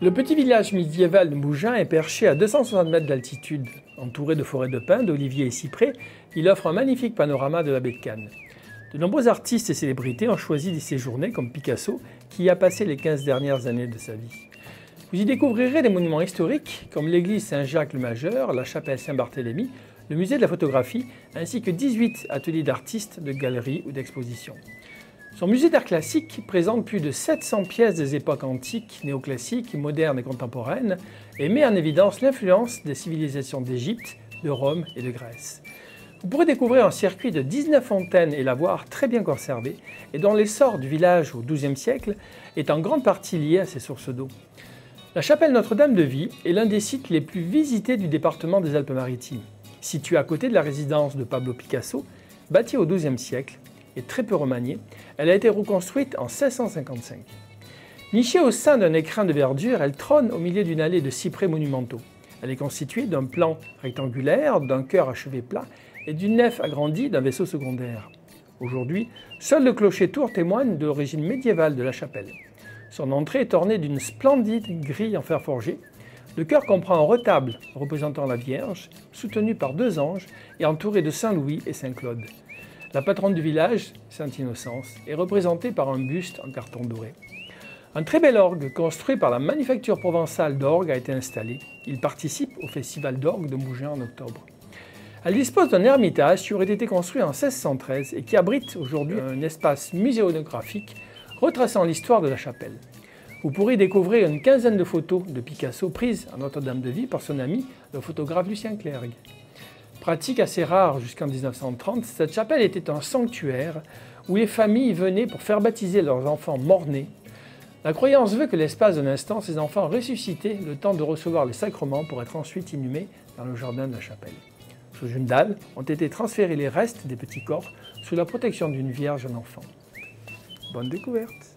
Le petit village médiéval de Mougins est perché à 260 mètres d'altitude. Entouré de forêts de pins, d'oliviers et cyprès, il offre un magnifique panorama de la baie de Cannes. De nombreux artistes et célébrités ont choisi d'y séjourner, comme Picasso, qui y a passé les 15 dernières années de sa vie. Vous y découvrirez des monuments historiques, comme l'église Saint-Jacques-le-Majeur, la chapelle Saint-Barthélemy, le musée de la photographie, ainsi que 18 ateliers d'artistes, de galeries ou d'expositions. Son musée d'art classique présente plus de 700 pièces des époques antiques, néoclassiques, modernes et contemporaines et met en évidence l'influence des civilisations d'Égypte, de Rome et de Grèce. Vous pourrez découvrir un circuit de 19 fontaines et lavoirs très bien conservés et dont l'essor du village au XIIe siècle est en grande partie lié à ces sources d'eau. La chapelle Notre-Dame de Vie est l'un des sites les plus visités du département des Alpes-Maritimes. Située à côté de la résidence de Pablo Picasso, bâtie au XIIe siècle, et très peu remaniée, elle a été reconstruite en 1655. Nichée au sein d'un écrin de verdure, elle trône au milieu d'une allée de cyprès monumentaux. Elle est constituée d'un plan rectangulaire, d'un chœur à chevet plat et d'une nef agrandie d'un vaisseau secondaire. Aujourd'hui, seul le clocher-tour témoigne de l'origine médiévale de la chapelle. Son entrée est ornée d'une splendide grille en fer forgé. Le chœur comprend un retable représentant la Vierge, soutenu par deux anges et entouré de Saint Louis et Saint Claude. La patronne du village, Sainte Innocence, est représentée par un buste en carton doré. Un très bel orgue construit par la Manufacture provençale d'orgue a été installé. Il participe au Festival d'orgue de Mougins en octobre. Elle dispose d'un ermitage qui aurait été construit en 1613 et qui abrite aujourd'hui un espace muséographique retraçant l'histoire de la chapelle. Vous pourrez découvrir une quinzaine de photos de Picasso prises à Notre-Dame de Vie par son ami, le photographe Lucien Clergue. Pratique assez rare jusqu'en 1930, cette chapelle était un sanctuaire où les familles venaient pour faire baptiser leurs enfants morts-nés. La croyance veut que l'espace d'un instant, ces enfants ressuscitaient le temps de recevoir les sacrements pour être ensuite inhumés dans le jardin de la chapelle. Sous une dalle ont été transférés les restes des petits corps sous la protection d'une vierge et un enfant. Bonne découverte!